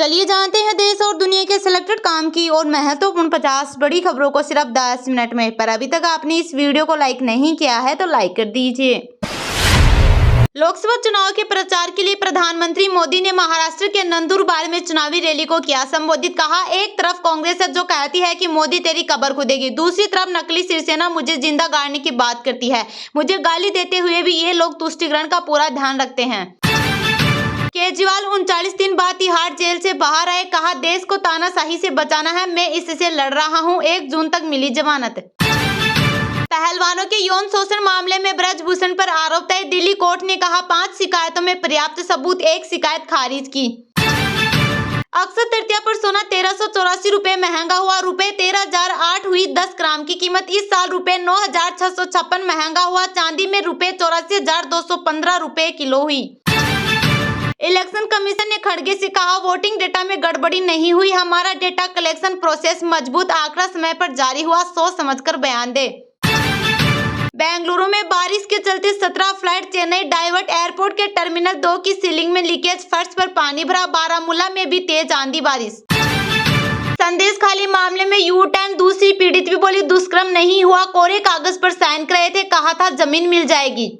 चलिए जानते हैं देश और दुनिया के सिलेक्टेड काम की और महत्वपूर्ण 50 बड़ी खबरों को सिर्फ 10 मिनट में। पर अभी तक आपने इस वीडियो को लाइक नहीं किया है तो लाइक कर दीजिए। लोकसभा चुनाव के प्रचार के लिए प्रधानमंत्री मोदी ने महाराष्ट्र के नंदुरबार में चुनावी रैली को किया संबोधित। कहा, एक तरफ कांग्रेस है जो कहती है कि मोदी तेरी कब्र खुदेगी, दूसरी तरफ नकली शिवसेना मुझे जिंदा गाड़ने की बात करती है। मुझे गाली देते हुए भी ये लोग तुष्टिकरण का पूरा ध्यान रखते हैं। केजरीवाल 39 दिन बाद तिहाड़ जेल से बाहर आए। कहा, देश को तानाशाही से बचाना है, मैं इससे लड़ रहा हूं। 1 जून तक मिली जमानत। पहलवानों के यौन शोषण मामले में ब्रजभूषण पर आरोप तय। दिल्ली कोर्ट ने कहा 5 शिकायतों में पर्याप्त सबूत, 1 शिकायत खारिज की। अक्षय तृतीया पर सोना 1384 रुपए महंगा हुआ, रुपए 13,008 हुई 10 ग्राम की कीमत। इस साल रुपए 9,656 महंगा हुआ। चांदी में रुपए 84,215 रुपए किलो हुई। इलेक्शन कमीशन ने खड़गे से कहा, वोटिंग डेटा में गड़बड़ी नहीं हुई, हमारा डेटा कलेक्शन प्रोसेस मजबूत, आंकड़ा समय पर जारी हुआ, सोच समझकर बयान दे। बेंगलुरु में बारिश के चलते 17 फ्लाइट चेन्नई डाइवर्ट। एयरपोर्ट के टर्मिनल 2 की सीलिंग में लीकेज, फर्श पर पानी भरा। बारामूला में भी तेज आंधी बारिश। संदेश खाली मामले में यू टर्न, दूसरी पीड़ित भी बोली दुष्कर्म नहीं हुआ, कोरे कागज पर साइन कर रहे थे, कहा था जमीन मिल जाएगी।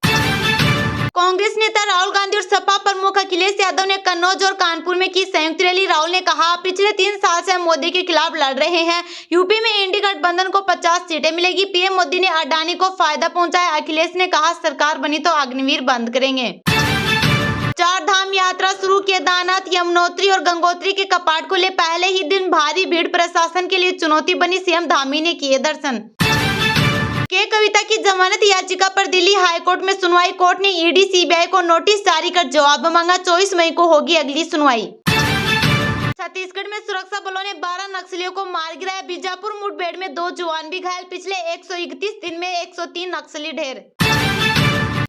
कांग्रेस नेता राहुल गांधी और सपा प्रमुख अखिलेश यादव ने कन्नौज और कानपुर में की संयुक्त रैली। राहुल ने कहा, पिछले 3 साल से हम मोदी के खिलाफ लड़ रहे हैं। यूपी में इंडी गठबंधन को 50 सीटें मिलेगी। पीएम मोदी ने अडानी को फायदा पहुंचाया। अखिलेश ने कहा, सरकार बनी तो अग्निवीर बंद करेंगे। 4 धाम यात्रा शुरू, केदारनाथ, यमुनोत्री और गंगोत्री के कपाट खुले। पहले ही दिन भारी भीड़ प्रशासन के लिए चुनौती बनी। सीएम धामी ने किए दर्शन। के कविता की जमानत याचिका पर दिल्ली हाईकोर्ट में सुनवाई। कोर्ट ने ईडी सीबीआई को नोटिस जारी कर जवाब मांगा। 24 मई को होगी अगली सुनवाई। छत्तीसगढ़ में सुरक्षा बलों ने 12 नक्सलियों को मार गिराया। बीजापुर मुठभेड़ में 2 जवान भी घायल। पिछले 131 दिन में 103 नक्सली ढेर।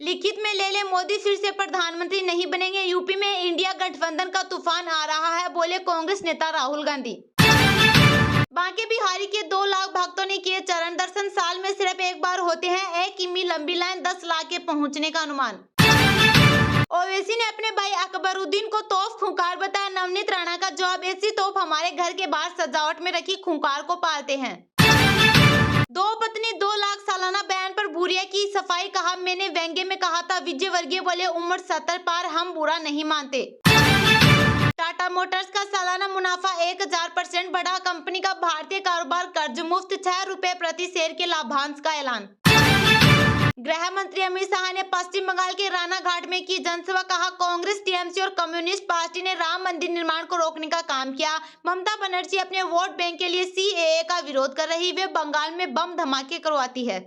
लिखित में ले ले, मोदी फिर से प्रधानमंत्री नहीं बनेंगे। यूपी में इंडिया गठबंधन का तूफान आ रहा है, बोले कांग्रेस नेता राहुल गांधी। बांके बिहारी के 2 लाख भक्तों ने किए चरण दर्शन। साल में सिर्फ एक बार होते हैं। 1 किमी लंबी लाइन, 10 लाख के पहुंचने का अनुमान। ओवैसी ने अपने भाई अकबरुद्दीन को तोप खूंखार बताया। नवनीत राणा का जवाब, ऐसी तोप हमारे घर के बाहर सजावट में रखी खूंखार को पालते हैं। 2 पत्नी 2 लाख सालाना बयान पर भूरिया की सफाई। कहा, मैंने व्यंग्य में कहा था। विजय वर्गीय बोले, उम्र 70 पार, हम बुरा नहीं मानते। टाटा मोटर्स का सालाना मुनाफा 1000% बढ़ा। कंपनी का भारतीय कारोबार कर्ज मुक्त, 6 रुपए प्रति शेयर के लाभांश का ऐलान। गृह मंत्री अमित शाह ने पश्चिम बंगाल के रानाघाट में की जनसभा। कहा, कांग्रेस, टीएमसी और कम्युनिस्ट पार्टी ने राम मंदिर निर्माण को रोकने का काम किया। ममता बनर्जी अपने वोट बैंक के लिए सीएए का विरोध कर रही, वे बंगाल में बम धमाके करवाती है।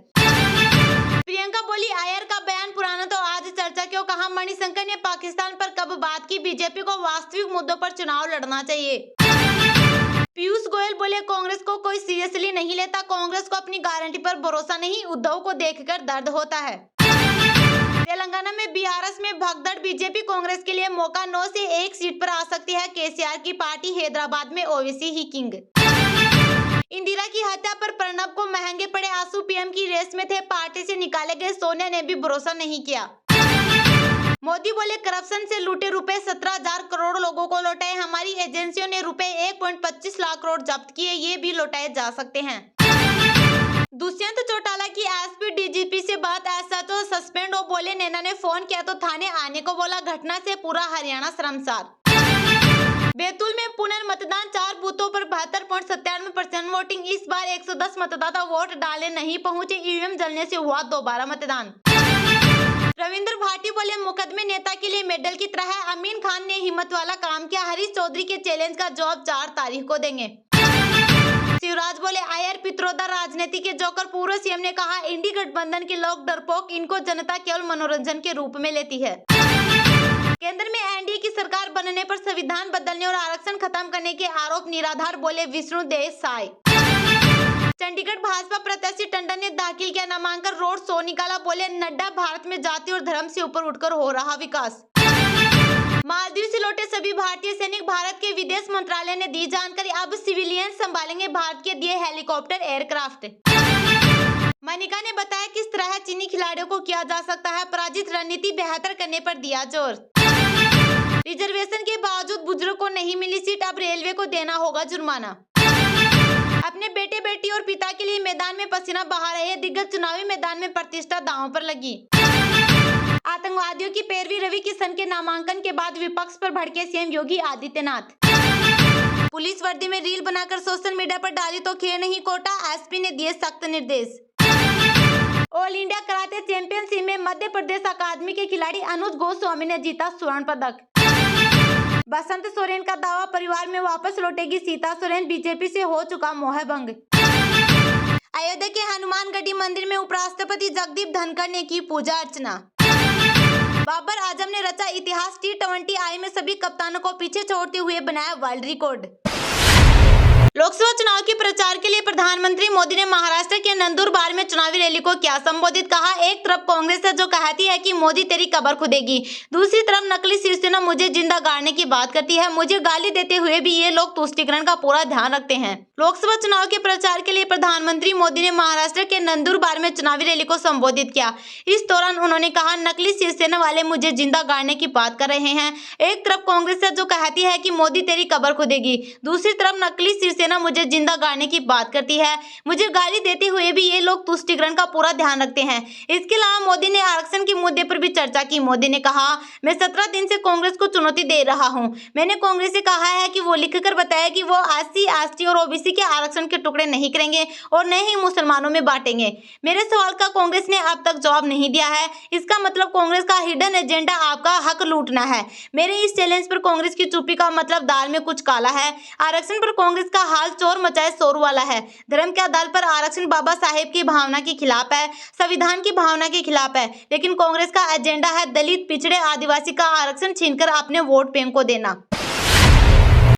प्रियंका बोली, आयर का बयान पुराना तो आज चर्चा क्यों। कहा, मणिशंकर ने पाकिस्तान पर कब बात की, बीजेपी को वास्तविक मुद्दों पर चुनाव लड़ना चाहिए। पीयूष गोयल बोले, कांग्रेस को कोई सीरियसली नहीं लेता, कांग्रेस को अपनी गारंटी पर भरोसा नहीं, उद्धव को देखकर दर्द होता है। तेलंगाना में बीआरएस में भगदड़, बीजेपी कांग्रेस के लिए मौका, 9 से 1 सीट पर आ सकती है केसीआर की पार्टी। हैदराबाद में ओवैसी ही किंग। इंदिरा की हत्या पर प्रणब को महंगे पड़े आंसू। पीएम की रेस में थे, पार्टी से निकाले गए। सोनिया ने भी भरोसा नहीं किया। मोदी बोले, करप्शन से लूटे रुपए 17,000 करोड़ लोगों को लौटाए। हमारी एजेंसियों ने रुपए 1.25 लाख करोड़ जब्त किए, ये भी लौटाए जा सकते हैं। दुष्यंत चौटाला की एसपी डीजीपी से बात, ऐसा तो सस्पेंड हो, बोले नैना ने फोन किया तो थाने आने को बोला। घटना से पूरा हरियाणा शर्मसार। बैतूल में पुनर्मतदान, 4 बूथों पर 72.97% वोटिंग। इस बार 110 मतदाता वोट डाले नहीं पहुंचे, ईवीएम जलने से हुआ दोबारा मतदान। रविंद्र भाटी बोले, मुकदमे नेता के लिए मेडल की तरह है। अमीन खान ने हिम्मत वाला काम किया। हरीश चौधरी के चैलेंज का जवाब 4 तारीख को देंगे। शिवराज बोले, आयर पित्रोदा राजनीति के जोकर। पूर्व सीएम ने कहा, इंडी गठबंधन के लोग डरपोक, इनको जनता केवल मनोरंजन के रूप में लेती है। केंद्र में एनडीए की सरकार बनने पर संविधान बदलने और आरक्षण खत्म करने के आरोप निराधार, बोले विष्णुदेव साय। चंडीगढ़ भाजपा प्रत्याशी टंडन ने दाखिल किया नामांकन, रोड शो निकाला, बोले नड्डा, भारत में जाति और धर्म से ऊपर उठकर हो रहा विकास। मालदीव से लौटे सभी भारतीय सैनिक, भारत के विदेश मंत्रालय ने दी जानकारी। अब सिविलियन संभालेंगे भारत के दिए हेलीकॉप्टर, एयरक्राफ्ट। मनिका ने बताया किस तरह चीनी खिलाड़ियों को किया जा सकता है पराजित, रणनीति बेहतर करने पर दिया जोर। रिजर्वेशन के बावजूद बुजुर्ग को नहीं मिली सीट, अब रेलवे को देना होगा जुर्माना। अपने बेटे बेटी और पिता के लिए मैदान में पसीना बहा रहे दिग्गज, चुनावी मैदान में प्रतिष्ठा दांव पर लगी। आतंकवादियों की पैरवी, रवि किशन के नामांकन के बाद विपक्ष पर भड़के सीएम योगी आदित्यनाथ। पुलिस वर्दी में रील बनाकर सोशल मीडिया पर डाली तो खेल नहीं कोटा, एसपी ने दिए सख्त निर्देश। ऑल इंडिया कराटे चैंपियनशिप में मध्य प्रदेश अकादमी के खिलाड़ी अनुज गोस्वामी ने जीता स्वर्ण पदक। बसंत सोरेन का दावा, परिवार में वापस लौटेगी सीता सोरेन, बीजेपी से हो चुका मोहभंग। अयोध्या के हनुमानगढ़ी मंदिर में उपराष्ट्रपति जगदीप धनखड़ ने की पूजा अर्चना। बाबर आजम ने रचा इतिहास, T20I में सभी कप्तानों को पीछे छोड़ते हुए बनाया वर्ल्ड रिकॉर्ड। लोकसभा चुनाव के प्रचार के लिए प्रधानमंत्री मोदी ने महाराष्ट्र के नंदुरबार में चुनावी रैली को क्या संबोधित कहा। एक तरफ कांग्रेस है जो कहती है कि मोदी तेरी कब्र खुदेगी, दूसरी तरफ नकली शिवसेना मुझे जिंदा गाड़ने की बात करती है। मुझे गाली देते हुए भी ये लोग तुष्टीकरण का पूरा ध्यान रखते हैं। लोकसभा चुनाव के प्रचार के लिए प्रधानमंत्री मोदी ने महाराष्ट्र के नंदुरबार में चुनावी रैली को संबोधित किया। इस दौरान उन्होंने कहा, नकली शिवसेना वाले मुझे जिंदा गाड़ने की बात कर रहे हैं। एक तरफ कांग्रेस है जो कहती है कि मोदी तेरी कब्र खुदेगी, दूसरी तरफ नकली शिवसेना मुझे जिंदा गाड़ने की बात करती है। मुझे गाली देते हुए भी ये लोग तुष्टीकरण का पूरा ध्यान रखते हैं। इसके अलावा मोदी ने आरक्षण के मुद्दे पर भी चर्चा की। मोदी ने कहा, मैं 17 दिन से कांग्रेस को चुनौती दे रहा हूं। मैंने कांग्रेस से कहा है कि वो लिखकर बताए कि वो SC, ST और OBC के आरक्षण के टुकड़े नहीं करेंगे और न ही मुसलमानों में बांटेंगे। मेरे सवाल का कांग्रेस ने अब तक जवाब नहीं दिया है। इसका मतलब कांग्रेस का हिडन एजेंडा आपका हक लूटना है। मेरे इस चैलेंज पर कांग्रेस की चुप्पी का मतलब दाल में कुछ काला है। आरक्षण पर कांग्रेस का हाल चोर मचाए शोर वाला है। धर्म के आधार पर आरक्षण बाबा साहेब की भावना के खिलाफ है, संविधान की भावना के खिलाफ है, लेकिन कांग्रेस का एजेंडा है दलित, पिछड़े, आदिवासी का आरक्षण छीनकर अपने वोट बैंक को देना।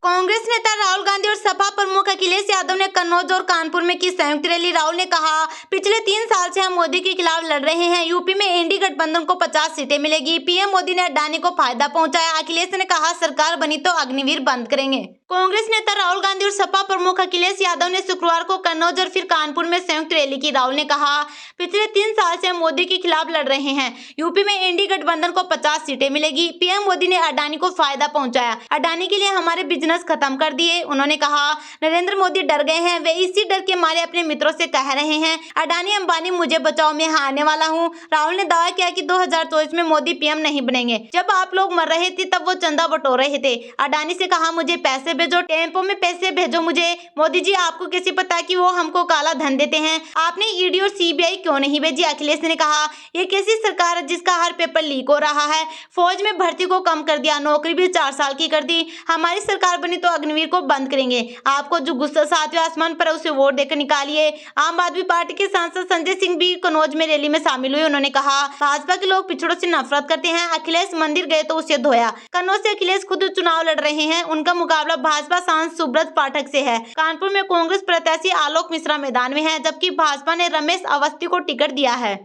कांग्रेस नेता राहुल गांधी और सपा प्रमुख अखिलेश यादव ने कन्नौज और कानपुर में की संयुक्त रैली। राहुल ने कहा, पिछले 3 साल से हम मोदी के खिलाफ लड़ रहे हैं। यूपी में एनडीए गठबंधन को 50 सीटें मिलेगी। पीएम मोदी ने अडानी को फायदा पहुंचाया। अखिलेश ने कहा, सरकार बनी तो अग्निवीर बंद करेंगे। कांग्रेस नेता राहुल गांधी और सपा प्रमुख अखिलेश यादव ने शुक्रवार को कन्नौज और फिर कानपुर में संयुक्त रैली की। राहुल ने कहा, पिछले 3 साल से हम मोदी के खिलाफ लड़ रहे हैं। यूपी में एनडीए गठबंधन को 50 सीटें मिलेगी। पीएम मोदी ने अडानी को फायदा पहुंचाया। अडानी के लिए हमारे बिजनेस खत्म कर दिए। उन्होंने कहा, नरेंद्र मोदी डर गए हैं। वे इसी डर के मारे अपने मित्रों से कह रहे हैं, अडानी अंबानी मुझे बचाओ, मैं हारने वाला हूं। राहुल ने दावा किया कि 2024 में मोदी पीएम नहीं बनेंगे। जब आप लोग मर रहे थे तब वो चंदा बटोर रहे थे। अडानी से कहा, मुझे पैसे भेजो, टेम्पो में पैसे भेजो मुझे। मोदी जी, आपको कैसे पता कि वो हमको काला धन देते हैं? आपने ईडी और सीबीआई क्यों नहीं भेजी? अखिलेश ने कहा, ये कैसी सरकार है जिसका हर पेपर लीक हो रहा है? फौज में भर्ती को कम कर दिया, नौकरी भी 4 साल की कर दी। हमारी सरकार बनी तो अग्निवीर को बंद करेंगे। आपको जो गुस्सा 7वें आसमान पर उसे वोट देकर निकालिए। आम आदमी पार्टी के सांसद संजय सिंह भी कन्नौज में रैली में शामिल हुए। उन्होंने कहा, भाजपा के लोग पिछड़ों से नफरत करते हैं। अखिलेश मंदिर गए तो उसे धोया। कन्नौज से अखिलेश खुद चुनाव लड़ रहे हैं। उनका मुकाबला भाजपा सांसद सुब्रत पाठक से है। कानपुर में कांग्रेस प्रत्याशी आलोक मिश्रा मैदान में है, जबकि भाजपा ने रमेश अवस्थी को टिकट दिया है।